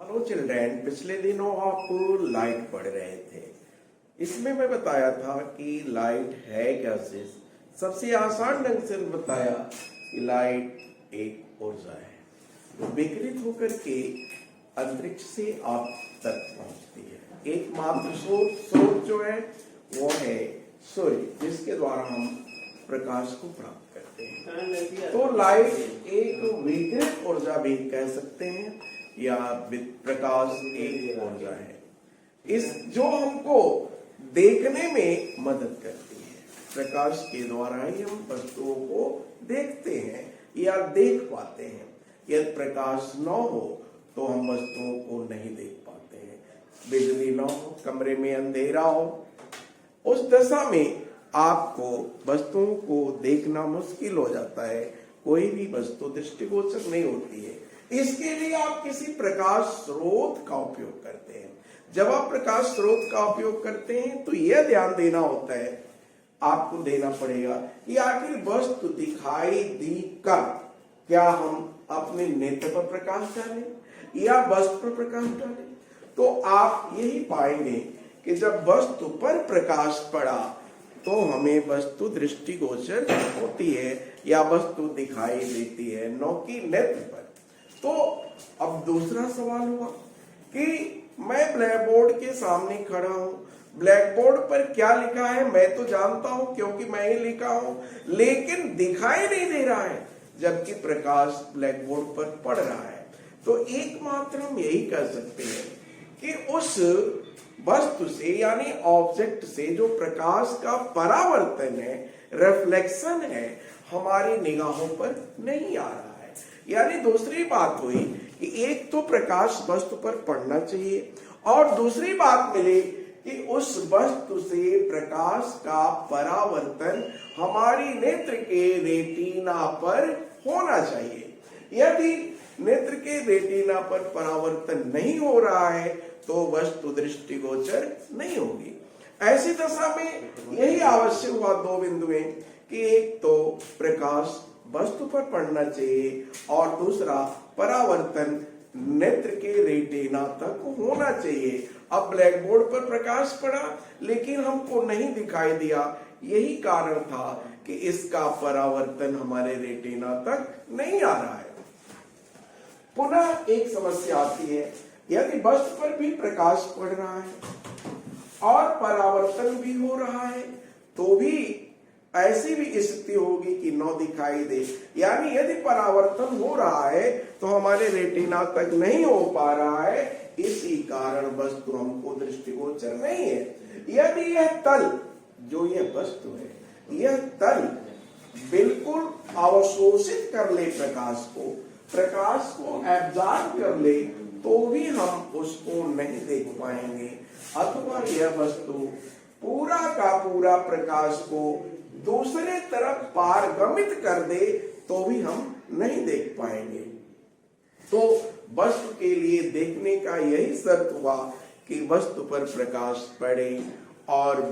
Hello children, पिछले दिनों आप लाइट पढ़ रहे थे। इसमें मैं बताया था कि लाइट है क्या चीज। सबसे आसान ढंग से बताया कि लाइट एक ऊर्जा है जो विकिरित होकर के अंतरिक्ष से आप तक पहुंचती है। एकमात्र स्रोत जो है वो है सूर्य, जिसके द्वारा हम प्रकाश को प्राप्त करते हैं। तो लाइट एक विकिरित ऊर्जा भी कह सकते हैं या प्रकाश एक ऊर्जा है इस जो हमको देखने में मदद करती है। प्रकाश के द्वारा ही हम वस्तुओं को देखते हैं या देख पाते हैं। यदि प्रकाश न हो तो हम वस्तुओं को नहीं देख पाते हैं। बिजली न हो, कमरे में अंधेरा हो, उस दशा में आपको वस्तुओं को देखना मुश्किल हो जाता है। कोई भी वस्तु दृष्टिगोचर नहीं होती है। इसके लिए आप किसी प्रकाश स्रोत का उपयोग करते हैं। जब आप प्रकाश स्रोत का उपयोग करते हैं तो यह ध्यान देना होता है, आपको देना पड़ेगा कि आखिर वस्तु दिखाई दी कब। क्या हम अपने नेत्र पर प्रकाश डालें या वस्तु पर प्रकाश डालें? तो आप यही पाएंगे कि जब वस्तु पर प्रकाश पड़ा तो हमें वस्तु दृष्टिगोचर होती है या वस्तु दिखाई देती है, न कि नेत्र पर। तो अब दूसरा सवाल हुआ कि मैं ब्लैक बोर्ड के सामने खड़ा हूं, ब्लैक बोर्ड पर क्या लिखा है मैं तो जानता हूं क्योंकि मैं ही लिखा हूं, लेकिन दिखाई नहीं दे रहा है जबकि प्रकाश ब्लैक बोर्ड पर पड़ रहा है। तो एकमात्र हम यही कर सकते हैं कि उस वस्तु से यानी ऑब्जेक्ट से जो प्रकाश का परावर्तन है, रिफ्लेक्शन है, हमारी निगाहों पर नहीं आ रहा है। यानी दूसरी बात हुई कि एक तो प्रकाश वस्तु पर पड़ना चाहिए और दूसरी बात मिली कि उस वस्तु से प्रकाश का परावर्तन हमारी नेत्र के रेटिना पर होना चाहिए। यदि नेत्र के रेटिना पर परावर्तन नहीं हो रहा है तो वस्तु दृष्टिगोचर नहीं होगी। ऐसी दशा में यही आवश्यक हुआ दो बिंदुएं कि एक तो प्रकाश वस्तु पर पड़ना चाहिए और दूसरा परावर्तन नेत्र के रेटिना तक होना चाहिए। अब ब्लैक बोर्ड पर प्रकाश पड़ा लेकिन हमको नहीं दिखाई दिया, यही कारण था कि इसका परावर्तन हमारे रेटिना तक नहीं आ रहा है। पुनः एक समस्या आती है, यदि वस्तु पर भी प्रकाश पड़ रहा है और परावर्तन भी हो रहा है तो भी ऐसी भी स्थिति होगी कि न दिखाई दे। यानी यदि परावर्तन हो रहा है तो हमारे रेटिना तक नहीं हो पा रहा है, इसी कारण वस्तु हमको दृष्टिगोचर नहीं है। यदि यह तल जो यह वस्तु है, यह तल बिल्कुल अवशोषित कर ले प्रकाश को एब्जॉर्ब कर ले तो भी हम उसको नहीं देख पाएंगे। अथवा यह वस्तु पूरा का पूरा प्रकाश को दूसरे तरफ पारगमित कर दे तो भी हम नहीं देख पाएंगे। तो वस्तु के लिए देखने का यही शर्त हुआ कि वस्तु पर प्रकाश पड़े और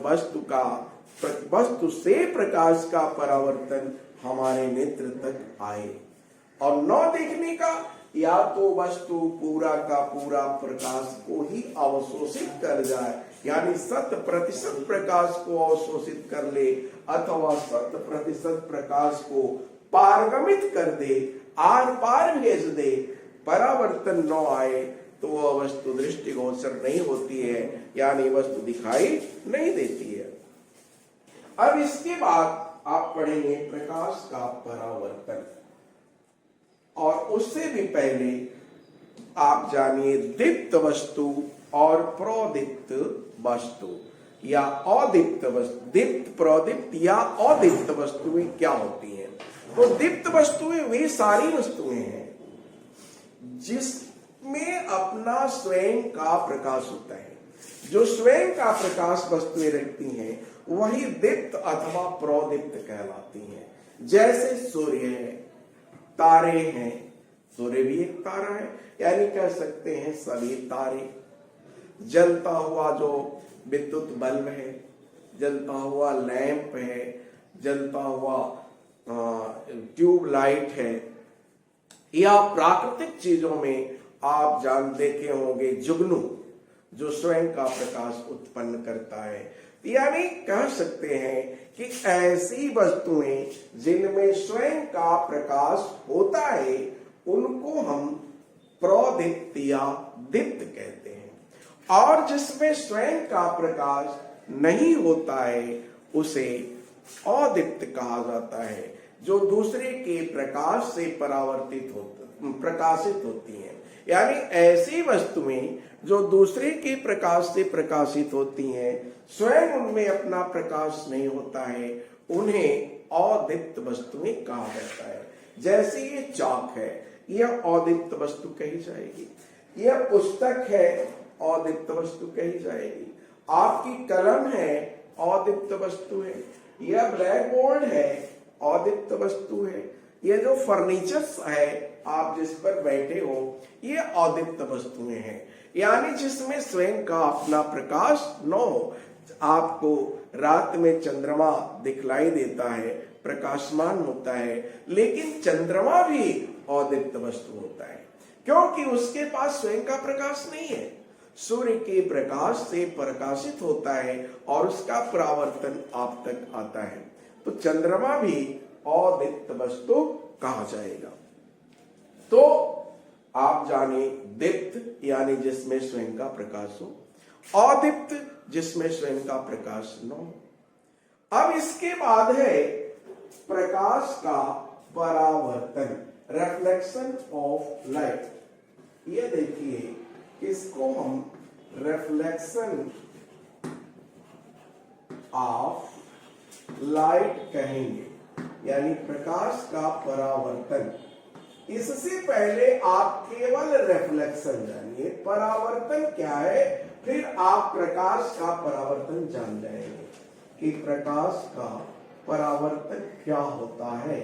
वस्तु से प्रकाश का परावर्तन हमारे नेत्र तक आए। और न देखने का या तो वस्तु पूरा का पूरा प्रकाश को ही अवशोषित कर जाए, यानी 100% प्रकाश को अवशोषित कर ले, अथवा 100% प्रकाश को पारगमित कर दे, आर पार भेज दे, परावर्तन न आए तो वह वस्तु दृष्टिगोचर नहीं होती है, यानी वस्तु दिखाई नहीं देती है। अब इसके बाद आप पढ़ेंगे प्रकाश का परावर्तन, और उससे भी पहले आप जानिए दीप्त वस्तु और प्रोदीप्त वस्तु या अदीप्त वस्तु। दीप्त, प्रोदीप्त या अदीप्त वस्तुएं क्या होती हैं? तो दीप्त वस्तुएं वे सारी वस्तुएं हैं जिसमें अपना स्वयं का प्रकाश होता है। जो स्वयं का प्रकाश वस्तुएं रखती हैं वही दीप्त अथवा प्रोदीप्त कहलाती हैं। जैसे सूर्य है, तारे हैं, सूर्य भी एक तारा है, यानी कह सकते हैं सभी तारे। जलता हुआ जो विद्युत बल्ब है, जलता हुआ लैंप है, जलता हुआ ट्यूब लाइट है, या प्राकृतिक चीजों में आप देखे होंगे जुगनू, जो स्वयं का प्रकाश उत्पन्न करता है। यानी कह सकते हैं कि ऐसी वस्तुएं जिनमें स्वयं का प्रकाश होता है उनको हम प्रोदीप्त या दीप्त कहते हैं, और जिसमें स्वयं का प्रकाश नहीं होता है उसे अदीप्त कहा जाता है, जो दूसरे के प्रकाश से प्रकाशित होती हैं। यानी ऐसी वस्तुएं जो दूसरे के प्रकाश से प्रकाशित होती हैं, स्वयं उनमें अपना प्रकाश नहीं होता है, उन्हें अदीप्त वस्तुएं कहा जाता है। जैसे ये चाक है, यह अदीप्त वस्तु कही जाएगी। यह पुस्तक है, अदीप्त वस्तु कही जाएगी। आपकी कलम है, अदीप्त वस्तु है। यह ब्लैक बोर्ड है, अदीप्त वस्तु है। यह जो फर्नीचर है आप जिस पर बैठे हो, ये अदीप्त वस्तुएं हैं। यानी जिसमें स्वयं का अपना प्रकाश न हो। आपको रात में चंद्रमा दिखलाई देता है, प्रकाशमान होता है, लेकिन चंद्रमा भी अदीप्त वस्तु होता है, क्योंकि उसके पास स्वयं का प्रकाश नहीं है। सूर्य के प्रकाश से प्रकाशित होता है और उसका परावर्तन आप तक आता है, तो चंद्रमा भी अदीप्त वस्तु कहा जाएगा। तो आप जाने दीप्त यानी जिसमें स्वयं का प्रकाश हो, अदीप्त जिसमें स्वयं का प्रकाश न हो। अब इसके बाद है प्रकाश का परावर्तन, रिफ्लेक्शन ऑफ लाइट। ये देखिए, इसको हम रिफ्लेक्शन ऑफ लाइट कहेंगे, यानी प्रकाश का परावर्तन। इससे पहले आप केवल रिफ्लेक्शन जानिए, परावर्तन क्या है, फिर आप प्रकाश का परावर्तन जान जाएंगे कि प्रकाश का परावर्तन क्या होता है।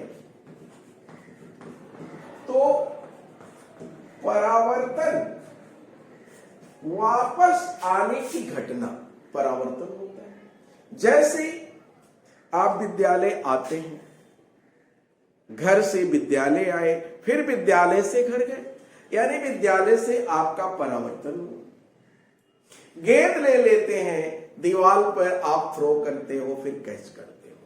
तो परावर्तन वापस आने की घटना परावर्तन होता है। जैसे आप विद्यालय आते हैं, घर से विद्यालय आए, फिर विद्यालय से घर गए, यानी विद्यालय से आपका परावर्तन हुआ। गेंद ले लेते हैं, दीवार पर आप थ्रो करते हो, फिर कैच करते हो,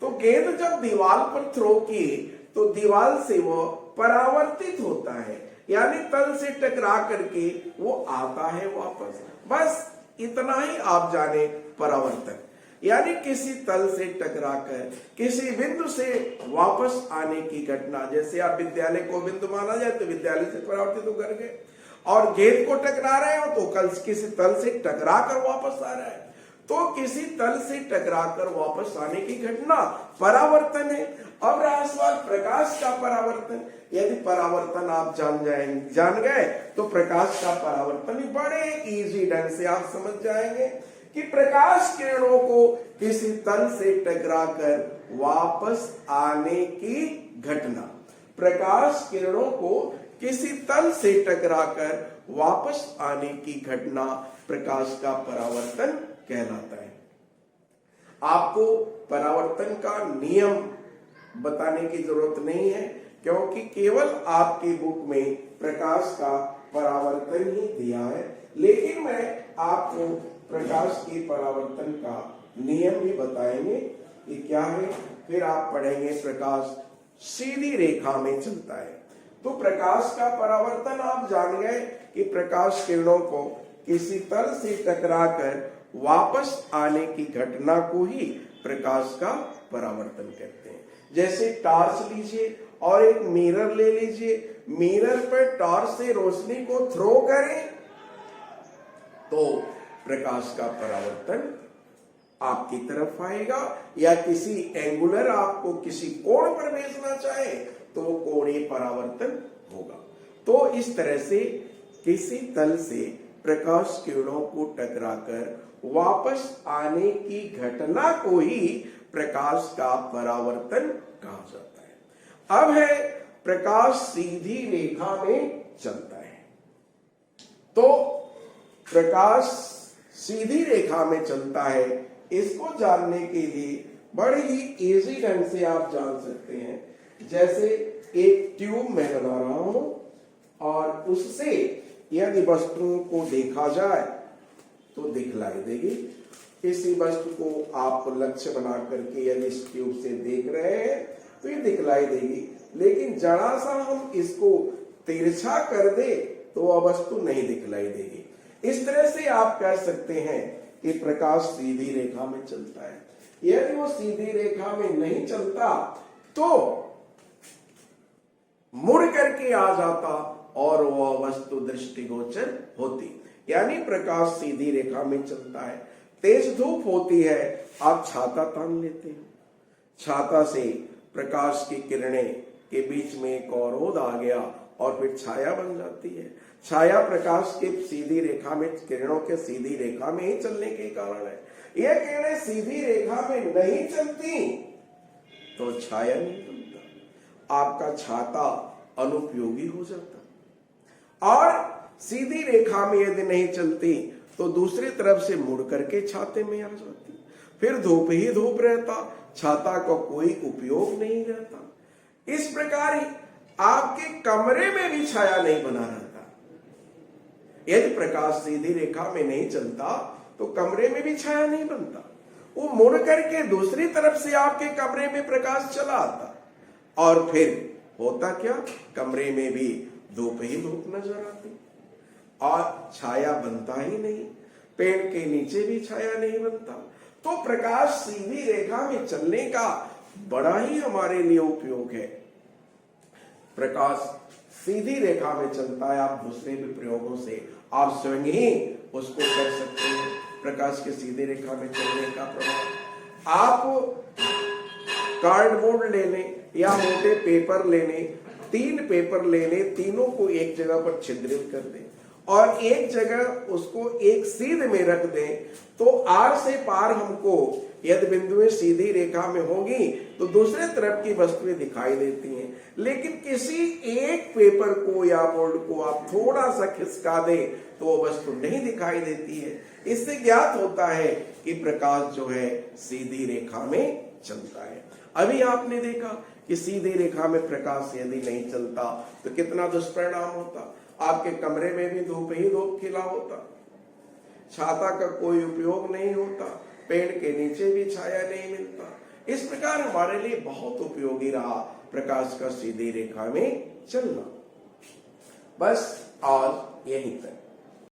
तो गेंद जब दीवार पर थ्रो किए तो दीवार से वो परावर्तित होता है, यानी तल से टकरा करके वो आता है वापस। बस इतना ही आप जाने परावर्तन, यानी किसी तल से टकराकर किसी बिंदु से वापस आने की घटना। जैसे आप विद्यालय को बिंदु माना जाए तो विद्यालय से परावर्तित होकर गए, और गेंद को टकरा रहे हो तो कल किसी तल से टकरा कर वापस आ रहा है, तो किसी तल से टकराकर वापस आने की घटना परावर्तन है। अब रहा सवाल प्रकाश का परावर्तन। यदि परावर्तन आप जान गए तो प्रकाश का परावर्तन बड़े इजी ढंग से आप समझ जाएंगे कि प्रकाश किरणों को किसी तल से टकराकर वापस आने की घटना, प्रकाश किरणों को किसी तल से टकराकर वापस आने की घटना प्रकाश का परावर्तन कहलाता है। आपको परावर्तन का नियम बताने की जरूरत नहीं है, क्योंकि केवल आपकी बुक में प्रकाश का परावर्तन ही दिया है, लेकिन मैं आपको प्रकाश के परावर्तन का नियम भी बताएंगे कि क्या है। फिर आप पढ़ेंगे प्रकाश सीधी रेखा में चलता है। तो प्रकाश का परावर्तन आप जान गए कि प्रकाश किरणों को किसी तल से टकराकर वापस आने की घटना को ही प्रकाश का परावर्तन कहते हैं। जैसे टॉर्च लीजिए और एक मिरर ले लीजिए, मिरर पर टॉर्च से रोशनी को थ्रो करें तो प्रकाश का परावर्तन आपकी तरफ आएगा, या किसी एंगुलर आपको किसी कोण पर भेजना चाहे तो वो कोणीय परावर्तन होगा। तो इस तरह से किसी तल से प्रकाश किरणों को टकराकर वापस आने की घटना को ही प्रकाश का परावर्तन कहा जाता है। अब है प्रकाश सीधी रेखा में चलता है। तो प्रकाश सीधी रेखा में चलता है, इसको जानने के लिए बड़े ही इजी ढंग से आप जान सकते हैं। जैसे एक ट्यूब मैं बना रहा हूं, और उससे यदि वस्तुओं को देखा जाए तो दिखलाई देगी। इसी वस्तु को आप लक्ष्य बना करके यदि इस ट्यूब से देख रहे हैं तो ये दिखलाई देगी, लेकिन जरा सा हम इसको तिरछा कर दे तो वह वस्तु नहीं दिखलाई देगी। इस तरह से आप कह सकते हैं कि प्रकाश सीधी रेखा में चलता है। यदि वो सीधी रेखा में नहीं चलता तो मुड़ करके आ जाता और वह वस्तु दृष्टिगोचर होती। यानी प्रकाश सीधी रेखा में चलता है। तेज धूप होती है, आप छाता तान लेते हैं, छाता से प्रकाश की किरणें के बीच में एक अवरोध आ गया और फिर छाया बन जाती है। छाया प्रकाश के सीधी रेखा में, किरणों के सीधी रेखा में ही चलने के कारण है। यह किरणें सीधी रेखा में नहीं चलती तो छाया नहीं बनता, आपका छाता अनुपयोगी हो जाता। और सीधी रेखा में यदि नहीं चलती तो दूसरी तरफ से मुड़ करके छाते में आ जाती, फिर धूप ही धूप रहता, छाता का कोई उपयोग नहीं रहता। इस प्रकार ही आपके कमरे में भी छाया नहीं बना रहता। यदि प्रकाश सीधी रेखा में नहीं चलता तो कमरे में भी छाया नहीं बनता, वो मुड़ करके दूसरी तरफ से आपके कमरे में प्रकाश चला आता और फिर होता क्या, कमरे में भी धूप ही धूप नजर आती और छाया बनता ही नहीं, पेड़ के नीचे भी छाया नहीं बनता। तो प्रकाश सीधी रेखा में चलने का बड़ा ही हमारे लिए उपयोग है। प्रकाश सीधी रेखा में चलता है, आप दूसरे भी प्रयोगों से आप स्वयं ही उसको कर सकते हैं। प्रकाश के सीधी रेखा में चलने का प्रभाव, आप कार्डबोर्ड ले लें या मोटे पेपर ले लें, 3 पेपर ले लें, तीनों को एक जगह पर छिद्रित कर दें और एक जगह उसको एक सीध में रख दें, तो आर से पार हमको यदि बिंदुएं सीधी रेखा में होंगी तो दूसरे तरफ की वस्तुएं दिखाई देती हैं। लेकिन किसी एक पेपर को या बोर्ड को आप थोड़ा सा खिसका दें तो वो वस्तु नहीं दिखाई देती है। इससे ज्ञात होता है कि प्रकाश जो है सीधी रेखा में चलता है। अभी आपने देखा कि सीधी रेखा में प्रकाश यदि नहीं चलता तो कितना दुष्परिणाम होता। आपके कमरे में भी धूप ही धूप खिला होता, छाता का कोई उपयोग नहीं होता, पेड़ के नीचे भी छाया नहीं मिलता। इस प्रकार हमारे लिए बहुत उपयोगी रहा प्रकाश का सीधी रेखा में चलना। बस आज यहीं तक।